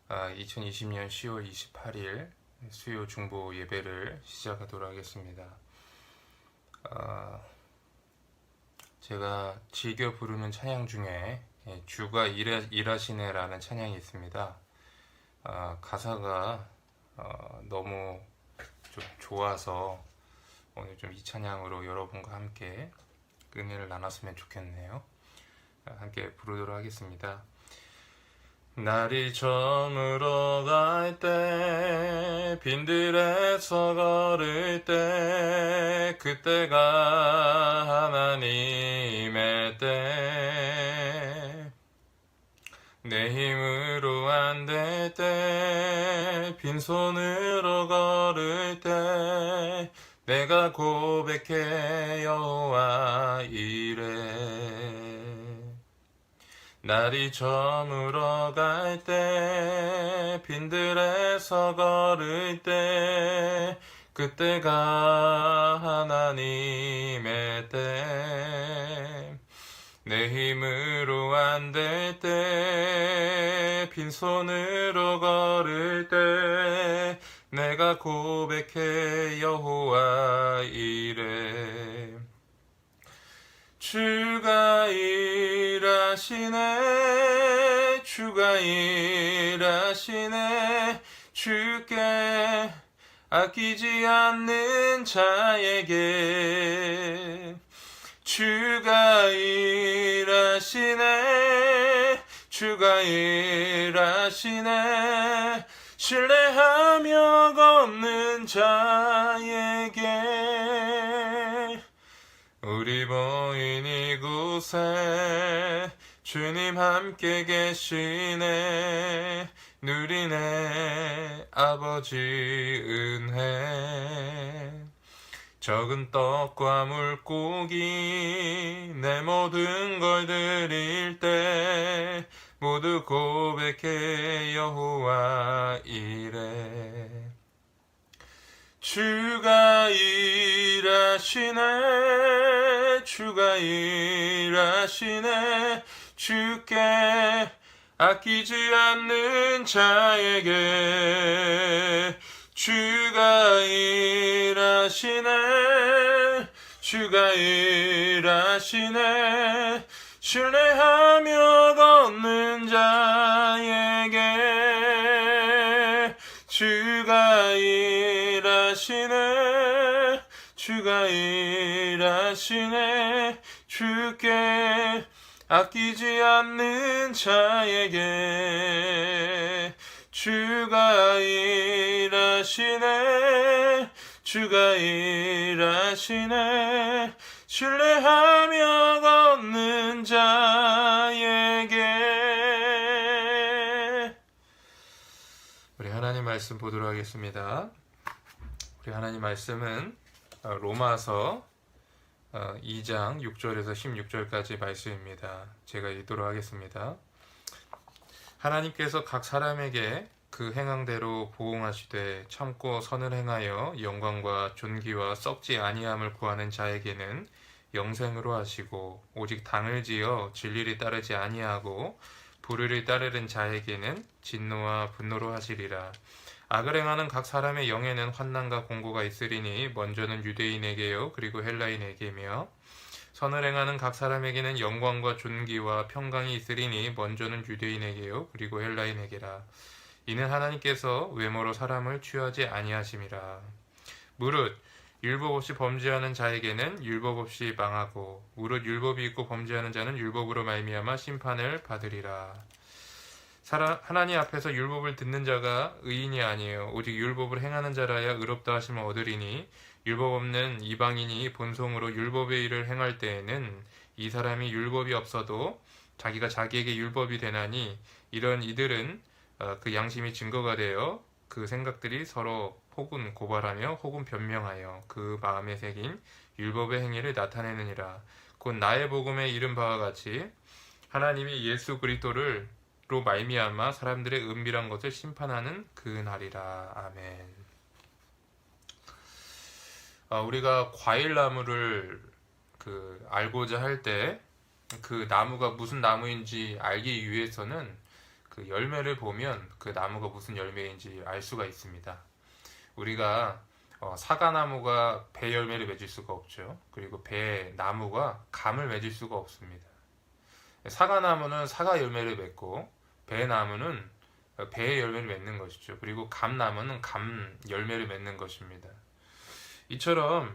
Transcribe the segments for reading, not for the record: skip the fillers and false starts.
2020년 10월 28일 수요 중보 예배를 시작하도록 하겠습니다. 제가 즐겨 부르는 찬양 중에 주가 일하시네라는 찬양이 있습니다. 가사가 너무 좀 좋아서 오늘 좀 이 찬양으로 여러분과 함께 은혜를 나눴으면 좋겠네요. 함께 부르도록 하겠습니다. 날이 저물어 갈 때 빈들에서 걸을 때 그때가 하나님의 때 내 힘으로 안 될 때 빈손으로 걸을 때 내가 고백해 여호와 이래 날이 저물어 갈 때 빈들에서 걸을 때 그때가 하나님의 때 내 힘으로 안 될 때 빈손으로 걸을 때 내가 고백해 여호와 이래 주가 일하시네 주가 일하시네 주께 아끼지 않는 자에게 주가 일하시네 주가 일하시네 신뢰하며 걷는 자에게 우리 보인 이곳에 주님 함께 계시네 누리네 아버지 은혜 적은 떡과 물고기 내 모든 걸 드릴 때 모두 고백해 여호와 이래 주가 일하시네 주가 일하시네 주께 아끼지 않는 자에게 주가 일하시네 주가 일하시네 신뢰하며 걷는 자에게 주가 일하시네 주가 일하시네 주께 아끼지 않는 자에게 주가 일하시네 주가 일하시네 신뢰하며 걷는 자에게 우리 하나님 말씀 보도록 하겠습니다. 우리 하나님 말씀은 로마서 2장 6절에서 16절까지 말씀입니다. 제가 읽도록 하겠습니다. 하나님께서 각 사람에게 그 행함대로 보응하시되 참고 선을 행하여 영광과 존귀와 썩지 아니함을 구하는 자에게는 영생으로 하시고 오직 당을 지어 진리를 따르지 아니하고 불의를 따르는 자에게는 진노와 분노로 하시리라. 악을 행하는 각 사람의 영에는 환난과 공고가 있으리니 먼저는 유대인에게요 그리고 헬라인에게며 선을 행하는 각 사람에게는 영광과 존귀와 평강이 있으리니 먼저는 유대인에게요 그리고 헬라인에게라. 이는 하나님께서 외모로 사람을 취하지 아니하심이라. 무릇 율법 없이 범죄하는 자에게는 율법 없이 망하고 무릇 율법이 있고 범죄하는 자는 율법으로 말미암아 심판을 받으리라. 하나님 앞에서 율법을 듣는 자가 의인이 아니에요 오직 율법을 행하는 자라야 의롭다 하심을 얻으리니 율법 없는 이방인이 본성으로 율법의 일을 행할 때에는 이 사람이 율법이 없어도 자기가 자기에게 율법이 되나니 이런 이들은 그 양심이 증거가 되어 그 생각들이 서로 혹은 고발하며 혹은 변명하여 그 마음에 새긴 율법의 행위를 나타내느니라. 곧 나의 복음에 이른 바와 같이 하나님이 예수 그리스도를 로 말미암아 사람들의 은밀한 것을 심판하는 그 날이라. 아멘. 우리가 과일나무를 알고자 할 때 그 나무가 무슨 나무인지 알기 위해서는 그 열매를 보면 그 나무가 무슨 열매인지 알 수가 있습니다. 우리가 사과나무가 배 열매를 맺을 수가 없죠. 그리고 배 나무가 감을 맺을 수가 없습니다. 사과나무는 사과 열매를 맺고 배나무는 배의 열매를 맺는 것이죠. 그리고 감나무는 감 열매를 맺는 것입니다. 이처럼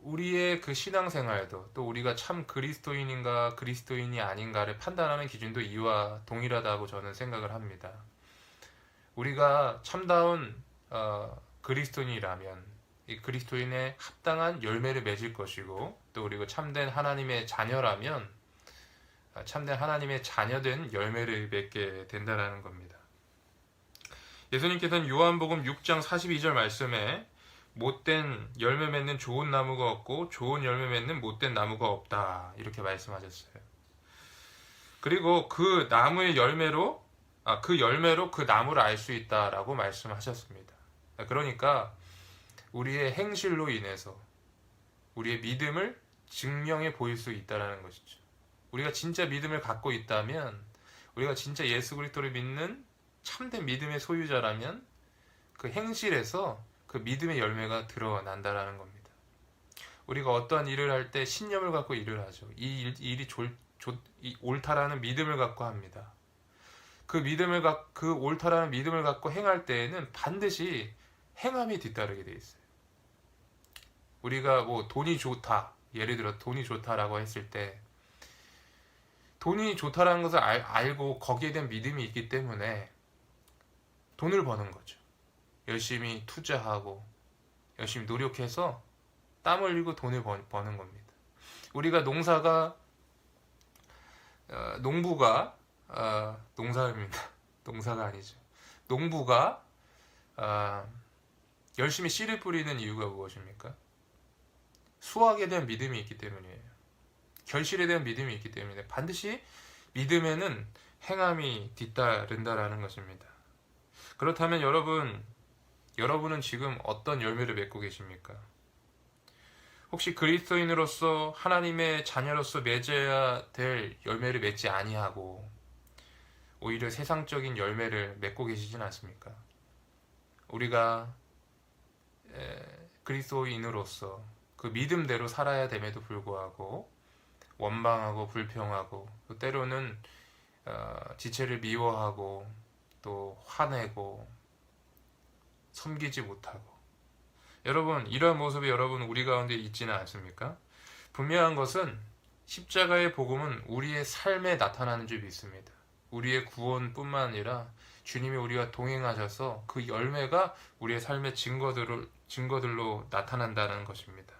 우리의 그 신앙생활도 또 우리가 참 그리스도인인가 그리스도인이 아닌가를 판단하는 기준도 이와 동일하다고 저는 생각을 합니다. 우리가 참다운 그리스도인이라면 이 그리스도인의 합당한 열매를 맺을 것이고, 또 우리가 참된 하나님의 자녀라면 참된 하나님의 자녀된 열매를 맺게 된다는 겁니다. 예수님께서는 요한복음 6장 42절 말씀에 못된 열매 맺는 좋은 나무가 없고 좋은 열매 맺는 못된 나무가 없다, 이렇게 말씀하셨어요. 그리고 그 나무의 열매로 그 열매로 그 나무를 알 수 있다라고 말씀하셨습니다. 그러니까 우리의 행실로 인해서 우리의 믿음을 증명해 보일 수 있다는 것이죠. 우리가 진짜 믿음을 갖고 있다면, 우리가 진짜 예수 그리스도를 믿는 참된 믿음의 소유자라면 그 행실에서 그 믿음의 열매가 드러난다라는 겁니다. 우리가 어떠한 일을 할 때 신념을 갖고 일을 하죠. 이 일이 옳다라는 믿음을 갖고 합니다. 그 옳다라는 믿음을 갖고 행할 때에는 반드시 행함이 뒤따르게 돼 있어요. 우리가 뭐 돈이 좋다, 예를 들어 돈이 좋다라고 했을 때 돈이 좋다라는 것을 알고 거기에 대한 믿음이 있기 때문에 돈을 버는 거죠. 열심히 투자하고 열심히 노력해서 땀 흘리고 돈을 버는 겁니다. 우리가 농사가 농사가 아니죠. 농부가 열심히 씨를 뿌리는 이유가 무엇입니까? 수확에 대한 믿음이 있기 때문이에요. 결실에 대한 믿음이 있기 때문에 반드시 믿음에는 행함이 뒤따른다라는 것입니다. 그렇다면 여러분은 지금 어떤 열매를 맺고 계십니까? 혹시 그리스도인으로서 하나님의 자녀로서 맺어야 될 열매를 맺지 아니하고 오히려 세상적인 열매를 맺고 계시진 않습니까? 우리가 그리스도인으로서 그 믿음대로 살아야 됨에도 불구하고 원망하고 불평하고, 또 때로는 지체를 미워하고 또 화내고 섬기지 못하고, 여러분 이러한 모습이 우리 가운데 있지는 않습니까? 분명한 것은 십자가의 복음은 우리의 삶에 나타나는 줄 믿습니다. 우리의 구원뿐만 아니라 주님이 우리와 동행하셔서 그 열매가 우리의 삶의 증거들로 나타난다는 것입니다.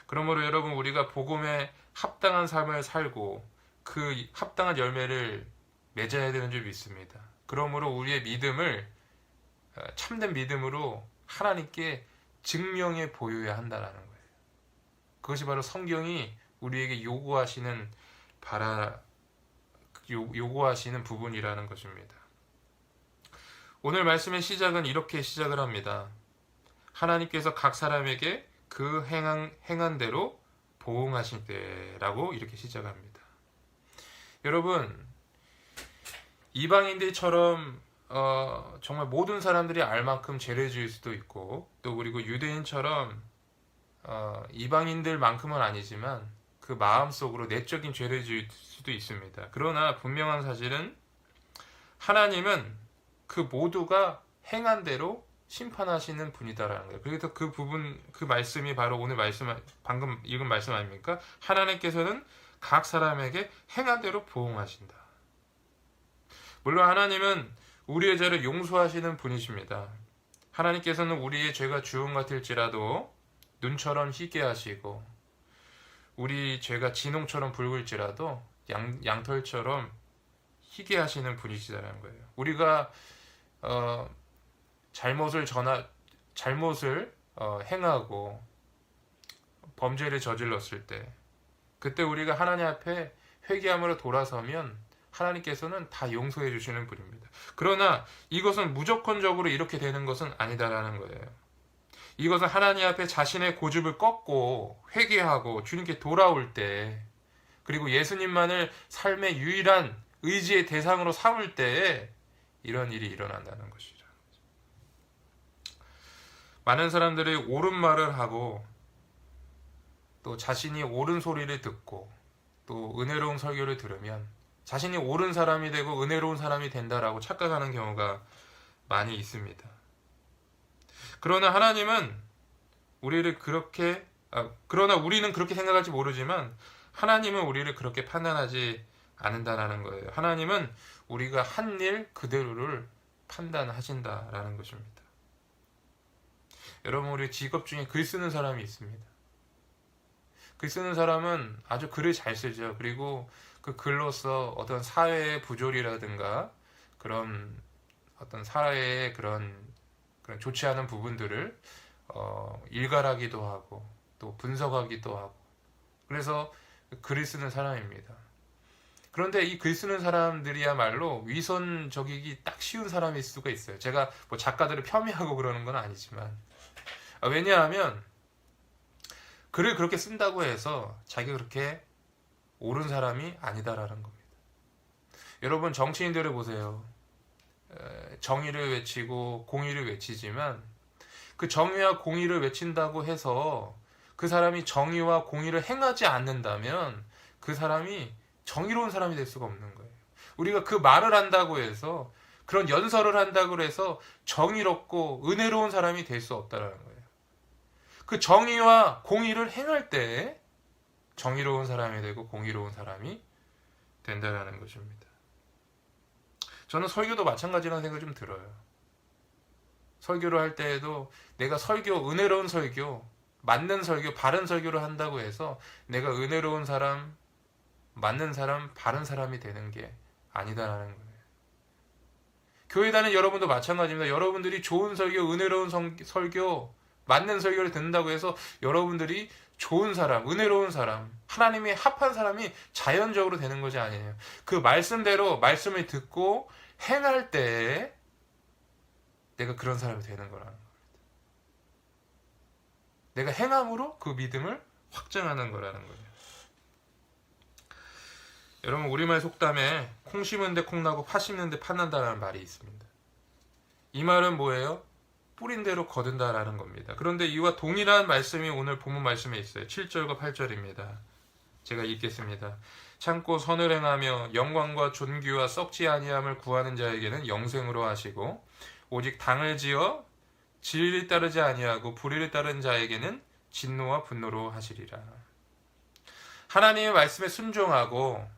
그러므로 여러분, 우리가 복음에 합당한 삶을 살고 그 합당한 열매를 맺어야 되는 줄 믿습니다. 그러므로 우리의 믿음을 참된 믿음으로 하나님께 증명해 보여야 한다는 거예요. 그것이 바로 성경이 우리에게 요구하시는 부분이라는 것입니다. 오늘 말씀의 시작은 이렇게 시작을 합니다. 하나님께서 각 사람에게 그 행한 대로 보응하실 때라고 이렇게 시작합니다. 여러분, 이방인들처럼 정말 모든 사람들이 알 만큼 죄를 지을 수도 있고, 또 그리고 유대인처럼 이방인들만큼은 아니지만 그 마음속으로 내적인 죄를 지을 수도 있습니다. 그러나 분명한 사실은 하나님은 그 모두가 행한 대로 심판하시는 분이다라는 거예요. 그래서 그 말씀이 바로 오늘 방금 읽은 말씀 아닙니까? 하나님께서는 각 사람에게 행한 대로 보응하신다. 물론 하나님은 우리의 죄를 용서하시는 분이십니다. 하나님께서는 우리의 죄가 주홍 같을지라도 눈처럼 희게 하시고, 우리 죄가 진홍처럼 붉을지라도 양털처럼 희게 하시는 분이시다는 거예요. 우리가 잘못을 행하고 범죄를 저질렀을 때, 그때 우리가 하나님 앞에 회개함으로 돌아서면 하나님께서는 다 용서해 주시는 분입니다. 그러나 이것은 무조건적으로 이렇게 되는 것은 아니다라는 거예요. 이것은 하나님 앞에 자신의 고집을 꺾고 회개하고 주님께 돌아올 때, 그리고 예수님만을 삶의 유일한 의지의 대상으로 삼을 때에 이런 일이 일어난다는 것이죠. 많은 사람들이 옳은 말을 하고 또 자신이 옳은 소리를 듣고 또 은혜로운 설교를 들으면 자신이 옳은 사람이 되고 은혜로운 사람이 된다라고 착각하는 경우가 많이 있습니다. 그러나 우리는 그렇게 생각할지 모르지만 하나님은 우리를 그렇게 판단하지 않는다라는 거예요. 하나님은 우리가 한 일 그대로를 판단하신다라는 것입니다. 여러분, 우리 직업 중에 글 쓰는 사람이 있습니다. 글 쓰는 사람은 아주 글을 잘 쓰죠. 그리고 그 글로서 어떤 사회의 부조리라든가 그런 어떤 사회의 그런 좋지 않은 부분들을 일갈하기도 하고 또 분석하기도 하고 그래서 글을 쓰는 사람입니다. 그런데 이 글 쓰는 사람들이야말로 위선적이기 딱 쉬운 사람일 수가 있어요. 제가 뭐 작가들을 폄훼하고 그러는 건 아니지만 왜냐하면 글을 그렇게 쓴다고 해서 자기가 그렇게 옳은 사람이 아니다라는 겁니다. 여러분, 정치인들을 보세요. 정의를 외치고 공의를 외치지만 그 정의와 공의를 외친다고 해서 그 사람이 정의와 공의를 행하지 않는다면 그 사람이 정의로운 사람이 될 수가 없는 거예요. 우리가 그 말을 한다고 해서 그런 연설을 한다고 해서 정의롭고 은혜로운 사람이 될 수 없다는 거예요. 그 정의와 공의를 행할 때 정의로운 사람이 되고 공의로운 사람이 된다는 것입니다. 저는 설교도 마찬가지라는 생각이 좀 들어요. 설교를 할 때에도 내가 은혜로운 설교, 맞는 설교, 바른 설교를 한다고 해서 내가 은혜로운 사람, 맞는 사람, 바른 사람이 되는 게 아니다라는 거예요. 교회 다니는 여러분도 마찬가지입니다. 여러분들이 좋은 설교, 은혜로운 설교, 맞는 설교를 듣는다고 해서 여러분들이 좋은 사람, 은혜로운 사람, 하나님이 합한 사람이 자연적으로 되는 것이 아니에요. 그 말씀대로 말씀을 듣고 행할 때 내가 그런 사람이 되는 거라는 겁니다. 내가 행함으로 그 믿음을 확증하는 거라는 거예요. 여러분, 우리말 속담에 콩 심은 데 콩나고 파 심는 데 팥난다라는 말이 있습니다. 이 말은 뭐예요? 뿌린 대로 거둔다라는 겁니다. 그런데 이와 동일한 말씀이 오늘 본문 말씀에 있어요. 7절과 8절입니다. 제가 읽겠습니다. 참고 선을 행하며 영광과 존귀와 썩지 아니함을 구하는 자에게는 영생으로 하시고 오직 당을 지어 진리를 따르지 아니하고 불의를 따르는 자에게는 진노와 분노로 하시리라. 하나님의 말씀에 순종하고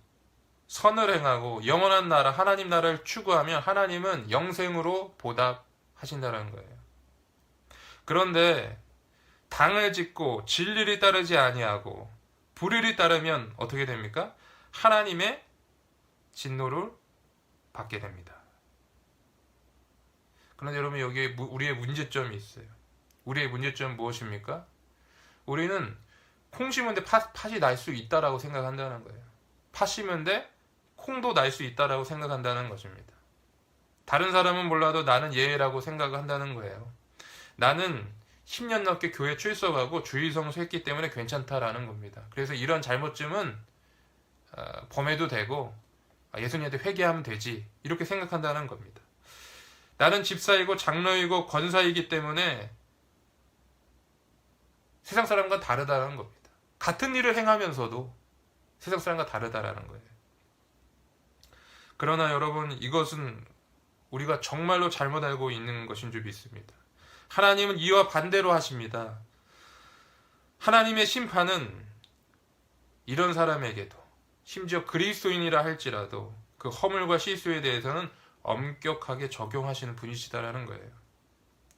선을 행하고 영원한 나라, 하나님 나라를 추구하면 하나님은 영생으로 보답하신다는 거예요. 그런데 당을 짓고 진리를 따르지 아니하고 불의를 따르면 어떻게 됩니까? 하나님의 진노를 받게 됩니다. 그런데 여러분, 여기에 우리의 문제점이 있어요. 우리의 문제점은 무엇입니까? 우리는 콩 심은데 팥이 날 수 있다라고 생각한다는 거예요. 팥 심은데 콩도 날 수 있다라고 생각한다는 것입니다. 다른 사람은 몰라도 나는 예라고 생각을 한다는 거예요. 나는 10년 넘게 교회 출석하고 주일성수 했기 때문에 괜찮다라는 겁니다. 그래서 이런 잘못쯤은 범해도 되고 예수님한테 회개하면 되지, 이렇게 생각한다는 겁니다. 나는 집사이고 장로이고 권사이기 때문에 세상 사람과 다르다는 겁니다. 같은 일을 행하면서도 세상 사람과 다르다라는 거예요. 그러나 여러분, 이것은 우리가 정말로 잘못 알고 있는 것인 줄 믿습니다. 하나님은 이와 반대로 하십니다. 하나님의 심판은 이런 사람에게도, 심지어 그리스도인이라 할지라도 그 허물과 실수에 대해서는 엄격하게 적용하시는 분이시다라는 거예요.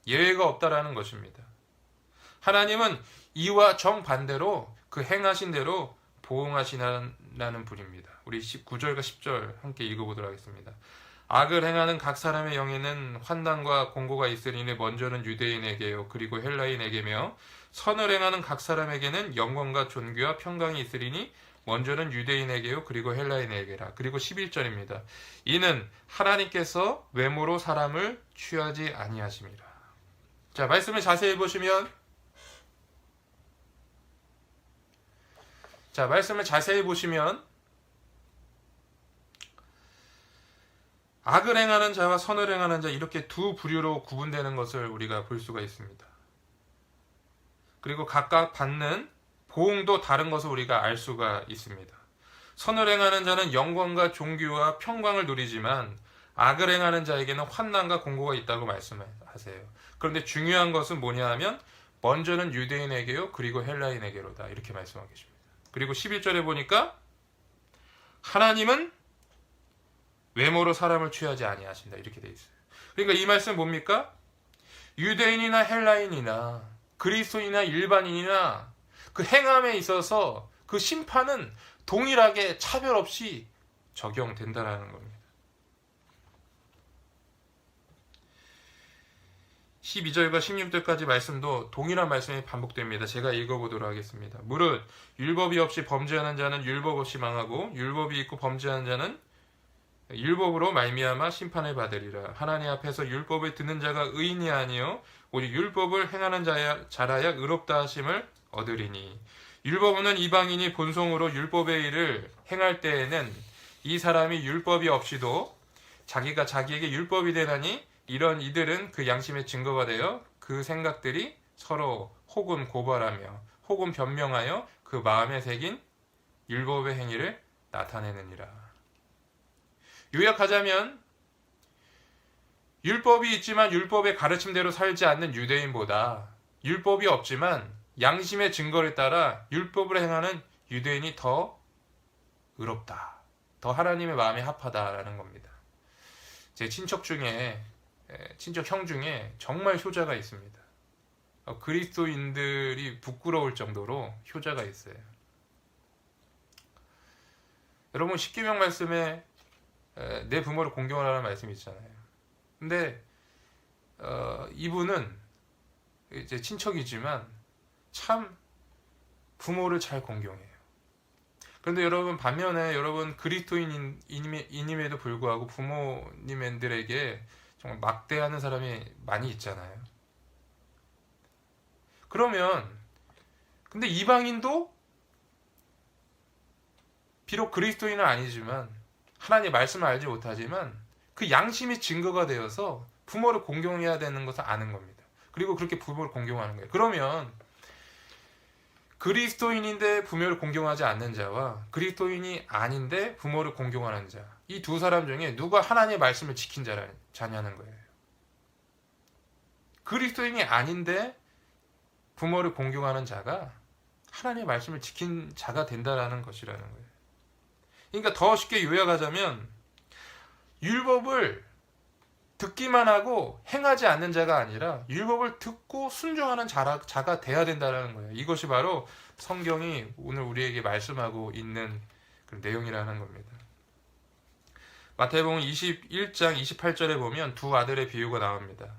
예외가 없다라는 것입니다. 하나님은 이와 정반대로 그 행하신 대로 보응하시라는 분입니다. 우리 9절과 10절 함께 읽어보도록 하겠습니다. 악을 행하는 각 사람의 영에는 환난과 공고가 있으리니 먼저는 유대인에게요 그리고 헬라인에게며 선을 행하는 각 사람에게는 영광과 존귀와 평강이 있으리니 먼저는 유대인에게요 그리고 헬라인에게라. 그리고 11절입니다. 이는 하나님께서 외모로 사람을 취하지 아니하심이라. 자, 말씀을 자세히 보시면 자, 말씀을 자세히 보시면 악을 행하는 자와 선을 행하는 자 이렇게 두 부류로 구분되는 것을 우리가 볼 수가 있습니다. 그리고 각각 받는 보응도 다른 것을 우리가 알 수가 있습니다. 선을 행하는 자는 영광과 존귀와 평강을 누리지만 악을 행하는 자에게는 환난과 공고가 있다고 말씀하세요. 그런데 중요한 것은 뭐냐 하면 먼저는 유대인에게요 그리고 헬라인에게로다 이렇게 말씀하고 계십니다. 그리고 11절에 보니까 하나님은 외모로 사람을 취하지 아니하신다 이렇게 돼 있어요. 그러니까 이 말씀 뭡니까? 유대인이나 헬라인이나 그리스도인이나 일반인이나 그 행함에 있어서 그 심판은 동일하게 차별 없이 적용된다라는 겁니다. 12절과 16절까지 말씀도 동일한 말씀이 반복됩니다. 제가 읽어보도록 하겠습니다. 무릇 율법이 없이 범죄하는 자는 율법 없이 망하고 율법이 있고 범죄하는 자는 율법으로 말미암아 심판을 받으리라. 하나님 앞에서 율법을 듣는 자가 의인이 아니요 오직 율법을 행하는 자라야 의롭다 하심을 얻으리니 율법은 이방인이 본성으로 율법의 일을 행할 때에는 이 사람이 율법이 없이도 자기가 자기에게 율법이 되나니 이런 이들은 그 양심의 증거가 되어 그 생각들이 서로 혹은 고발하며 혹은 변명하여 그 마음에 새긴 율법의 행위를 나타내느니라. 요약하자면 율법이 있지만 율법의 가르침대로 살지 않는 유대인보다 율법이 없지만 양심의 증거를 따라 율법을 행하는 유대인이 더 의롭다. 더 하나님의 마음에 합하다라는 겁니다. 제 친척 형 중에 정말 효자가 있습니다. 그리스도인들이 부끄러울 정도로 효자가 있어요. 여러분 십계명 말씀에 내 부모를 공경하라는 말씀이 있잖아요. 근데 이분은 이제 친척이지만 참 부모를 잘 공경해요. 그런데 여러분 반면에 여러분 그리스도인임에도 불구하고 부모님들에게 정말 막대하는 사람이 많이 있잖아요. 그러면 근데 이방인도 비록 그리스도인은 아니지만 하나님의 말씀을 알지 못하지만 그 양심이 증거가 되어서 부모를 공경해야 되는 것을 아는 겁니다. 그리고 그렇게 부모를 공경하는 거예요. 그러면 그리스도인인데 부모를 공경하지 않는 자와 그리스도인이 아닌데 부모를 공경하는 자, 이 두 사람 중에 누가 하나님의 말씀을 지킨 자냐는 거예요. 그리스도인이 아닌데 부모를 공경하는 자가 하나님의 말씀을 지킨 자가 된다라는 것이라는 거예요. 그러니까 더 쉽게 요약하자면 율법을 듣기만 하고 행하지 않는 자가 아니라 율법을 듣고 순종하는 자가 돼야 된다는 거예요. 이것이 바로 성경이 오늘 우리에게 말씀하고 있는 그 내용이라는 겁니다. 마태복음 21장 28절에 보면 두 아들의 비유가 나옵니다.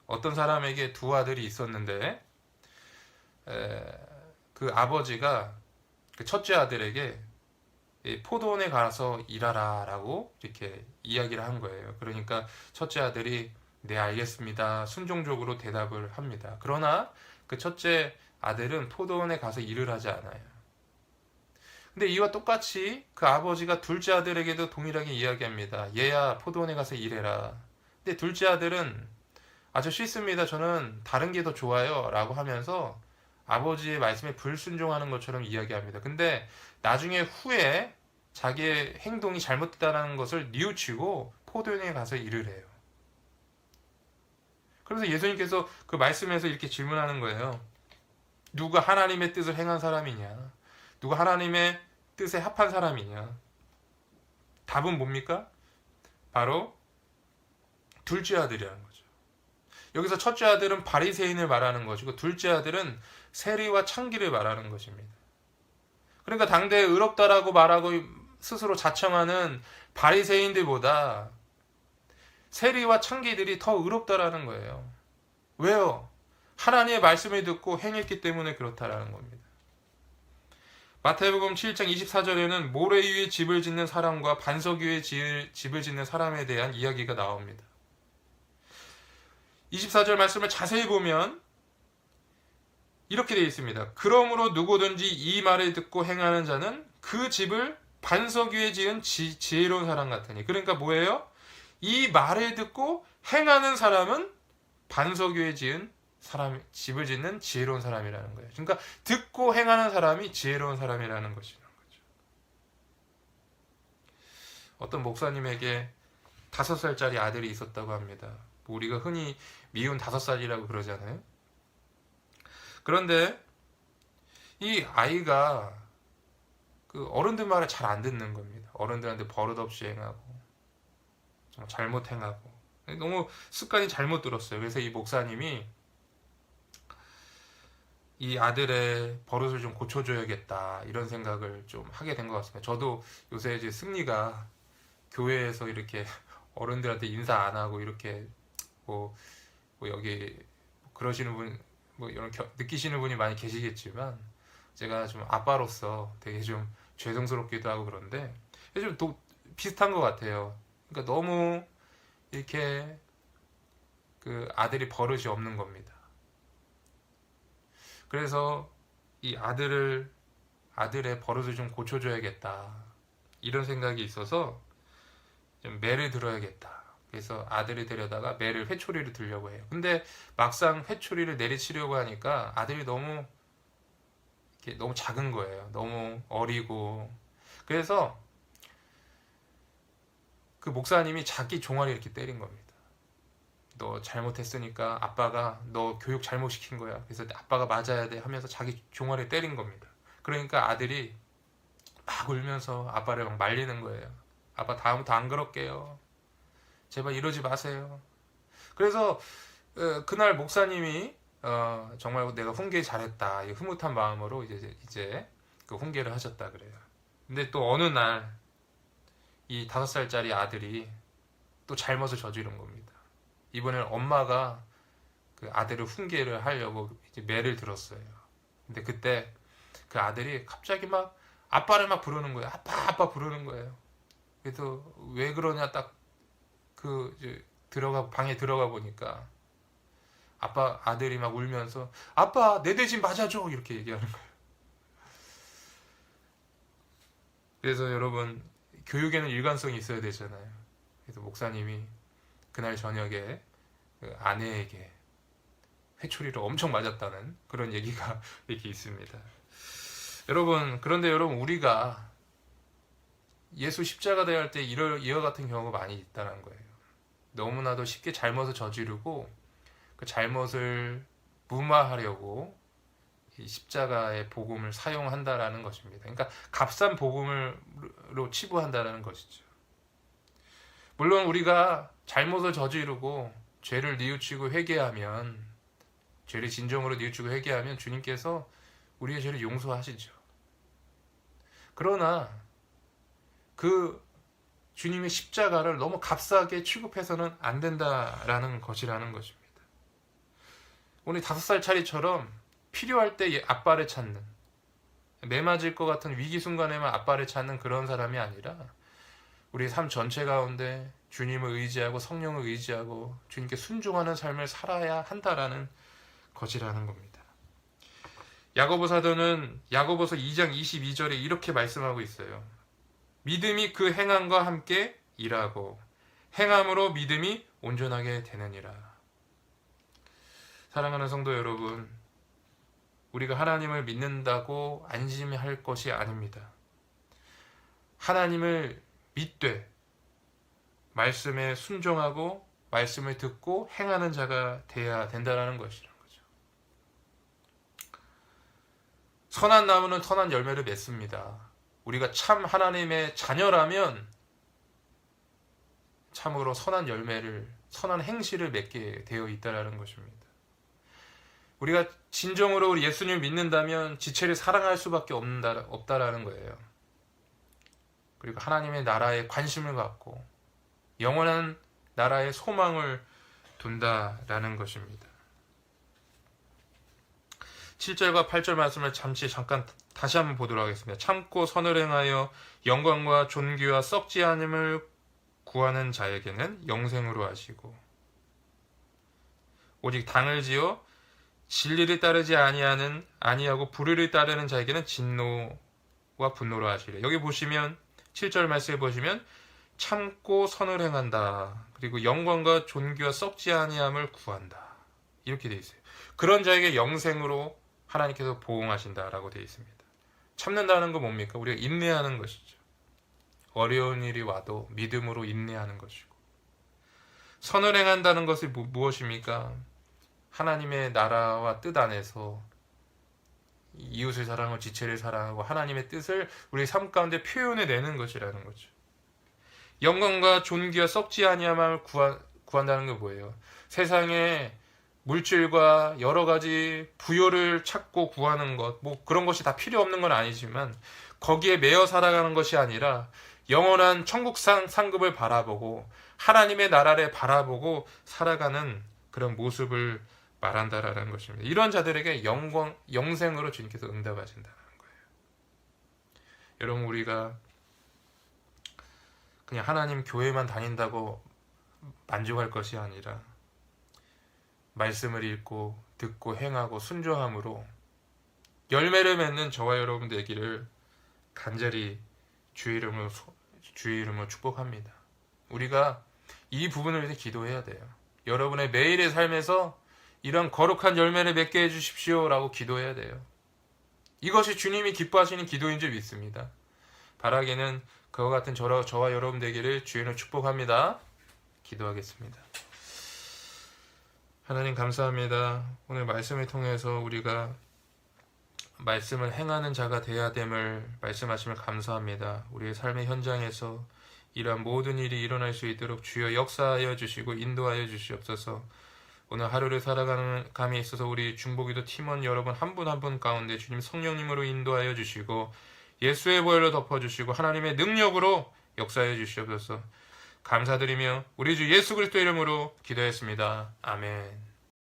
어떤 사람에게 두 아들이 있었는데 그 아버지가 그 첫째 아들에게 포도원에 가서 일하라 라고 이렇게 이야기를 한 거예요. 그러니까 첫째 아들이 네 알겠습니다 순종적으로 대답을 합니다. 그러나 그 첫째 아들은 포도원에 가서 일을 하지 않아요. 근데 이와 똑같이 그 아버지가 둘째 아들에게도 동일하게 이야기합니다. 얘야 포도원에 가서 일해라. 근데 둘째 아들은 아주 싫습니다. 저는 다른 게 더 좋아요 라고 하면서 아버지의 말씀에 불순종하는 것처럼 이야기합니다. 근데 나중에 후에 자기의 행동이 잘못됐다는 것을 뉘우치고 포도원에 가서 일을 해요. 그래서 예수님께서 그 말씀에서 이렇게 질문하는 거예요. 누가 하나님의 뜻을 행한 사람이냐? 누가 하나님의 뜻에 합한 사람이냐? 답은 뭡니까? 바로 둘째 아들이라는 거죠. 여기서 첫째 아들은 바리새인을 말하는 것이고 둘째 아들은 세리와 창기를 말하는 것입니다. 그러니까 당대에 의롭다라고 말하고 스스로 자청하는 바리새인들보다 세리와 창기들이 더 의롭다라는 거예요. 왜요? 하나님의 말씀을 듣고 행했기 때문에 그렇다라는 겁니다. 마태복음 7장 24절에는 모래 위에 집을 짓는 사람과 반석 위에 집을 짓는 사람에 대한 이야기가 나옵니다. 24절 말씀을 자세히 보면 이렇게 되어 있습니다. 그러므로 누구든지 이 말을 듣고 행하는 자는 그 집을 반석 위에 지은 지혜로운 사람 같으니. 그러니까 뭐예요? 이 말을 듣고 행하는 사람은 반석 위에 지은 사람, 집을 짓는 지혜로운 사람이라는 거예요. 그러니까 듣고 행하는 사람이 지혜로운 사람이라는 것이라는 거죠. 어떤 목사님에게 5살짜리 아들이 있었다고 합니다. 우리가 흔히 미운 5살이라고 그러잖아요. 그런데 이 아이가 그 어른들 말을 잘 안 듣는 겁니다. 어른들한테 버릇없이 행하고 정말 잘못 행하고 너무 습관이 잘못 들었어요. 그래서 이 목사님이 이 아들의 버릇을 좀 고쳐줘야겠다 이런 생각을 좀 하게 된 것 같습니다. 저도 요새 이제 승리가 교회에서 이렇게 어른들한테 인사 안 하고 이렇게 뭐 여기 그러시는 분 뭐 이런 느끼시는 분이 많이 계시겠지만 제가 좀 아빠로서 되게 좀 죄송스럽기도 하고 그런데 좀 비슷한 것 같아요. 그러니까 너무 이렇게 그 아들이 버릇이 없는 겁니다. 그래서 이 아들의 버릇을 좀 고쳐줘야겠다 이런 생각이 있어서 좀 매를 들어야겠다. 그래서 아들을 데려다가 매를 회초리를 들려고 해요. 근데 막상 회초리를 내리치려고 하니까 아들이 너무 작은 거예요. 너무 어리고. 그래서 그 목사님이 자기 종아리 이렇게 때린 겁니다. 너 잘못했으니까 아빠가 너 교육 잘못시킨 거야. 그래서 아빠가 맞아야 돼 하면서 자기 종아리 때린 겁니다. 그러니까 아들이 막 울면서 아빠를 막 말리는 거예요. 아빠 다음부터 안 그럴게요. 제발 이러지 마세요. 그래서 그날 목사님이 정말 내가 훈계 잘했다 이 흐뭇한 마음으로 이제 그 훈계를 하셨다 그래요. 근데 또 어느 날 이 5살짜리 아들이 또 잘못을 저지른 겁니다. 이번에는 엄마가 그 아들을 훈계를 하려고 이제 매를 들었어요. 근데 그때 그 아들이 갑자기 막 아빠를 막 부르는 거예요. 아빠 부르는 거예요. 그래서 왜 그러냐 딱 방에 들어가 보니까 아들이 막 울면서 아빠 내 대신 맞아줘 이렇게 얘기하는 거예요. 그래서 여러분 교육에는 일관성이 있어야 되잖아요. 그래서 목사님이 그날 저녁에 그 아내에게 회초리를 엄청 맞았다는 그런 얘기가 이렇게 있습니다. 그런데 여러분 우리가 예수 십자가 대할 때 이와 같은 경우가 많이 있다는 거예요. 너무나도 쉽게 잘못을 저지르고 그 잘못을 무마하려고 이 십자가의 복음을 사용한다라는 것입니다. 그러니까 값싼 복음으로 치부한다라는 것이죠. 물론 우리가 잘못을 저지르고 죄를 뉘우치고 회개하면 죄를 진정으로 뉘우치고 회개하면 주님께서 우리의 죄를 용서하시죠. 그러나 그 주님의 십자가를 너무 값싸게 취급해서는 안 된다라는 것이라는 것입니다. 우리 5살짜리처럼 필요할 때 아빠를 찾는, 매 맞을 것 같은 위기 순간에만 아빠를 찾는 그런 사람이 아니라 우리 삶 전체 가운데 주님을 의지하고 성령을 의지하고 주님께 순종하는 삶을 살아야 한다라는 것이라는 겁니다. 야고보 사도는 야고보서 2장 22절에 이렇게 말씀하고 있어요. 믿음이 그 행함과 함께 일하고 행함으로 믿음이 온전하게 되느니라. 사랑하는 성도 여러분, 우리가 하나님을 믿는다고 안심할 것이 아닙니다. 하나님을 믿되 말씀에 순종하고 말씀을 듣고 행하는 자가 되어야 된다는 것이라는 거죠. 선한 나무는 선한 열매를 맺습니다. 우리가 참 하나님의 자녀라면 참으로 선한 열매를, 선한 행실을 맺게 되어 있다는 것입니다. 우리가 진정으로 우리 예수님을 믿는다면 지체를 사랑할 수밖에 없다라는 거예요. 그리고 하나님의 나라에 관심을 갖고 영원한 나라의 소망을 둔다라는 것입니다. 7절과 8절 말씀을 잠깐 다시 한번 보도록 하겠습니다. 참고 선을 행하여 영광과 존귀와 썩지 않음을 구하는 자에게는 영생으로 하시고 오직 당을 지어 진리를 따르지 아니하고 불의를 따르는 자에게는 진노와 분노로 하시리라. 여기 보시면 7절 말씀에 보시면 참고 선을 행한다. 그리고 영광과 존귀와 썩지 아니함을 구한다. 이렇게 되어 있어요. 그런 자에게 영생으로 하나님께서 보응하신다라고 되어 있습니다. 참는다는 건 뭡니까? 우리가 인내하는 것이죠. 어려운 일이 와도 믿음으로 인내하는 것이고, 선을 행한다는 것이 무엇입니까? 하나님의 나라와 뜻 안에서 이웃을 사랑하고 지체를 사랑하고 하나님의 뜻을 우리 삶 가운데 표현해내는 것이라는 거죠. 영광과 존귀와 썩지 아니함을 구한다는 게 뭐예요? 세상에 물질과 여러 가지 부여를 찾고 구하는 것, 뭐 그런 것이 다 필요 없는 건 아니지만 거기에 매여 살아가는 것이 아니라 영원한 천국상 상급을 바라보고 하나님의 나라를 바라보고 살아가는 그런 모습을 말한다라는 것입니다. 이런 자들에게 영생으로 주님께서 응답하신다는 거예요. 여러분, 우리가 그냥 하나님 교회만 다닌다고 만족할 것이 아니라 말씀을 읽고 듣고 행하고 순종함으로 열매를 맺는 저와 여러분 되기를 간절히 주의 이름으로 축복합니다. 우리가 이 부분을 위해서 기도해야 돼요. 여러분의 매일의 삶에서 이런 거룩한 열매를 맺게 해주십시오 라고 기도해야 돼요. 이것이 주님이 기뻐하시는 기도인 줄 믿습니다. 바라기는 그와 같은 저와 여러분 되기를 주인으로 축복합니다. 기도하겠습니다. 하나님 감사합니다. 오늘 말씀을 통해서 우리가 말씀을 행하는 자가 되어야 됨을 말씀하심을 감사합니다. 우리의 삶의 현장에서 이러한 모든 일이 일어날 수 있도록 주여 역사하여 주시고 인도하여 주시옵소서. 오늘 하루를 살아가는 감에 있어서 우리 중보기도 팀원 여러분 한 분 한 분 가운데 주님 성령님으로 인도하여 주시고 예수의 보혈로 덮어주시고 하나님의 능력으로 역사하여 주시옵소서. 감사드리며 우리 주 예수 그리스도 이름으로 기도했습니다. 아멘.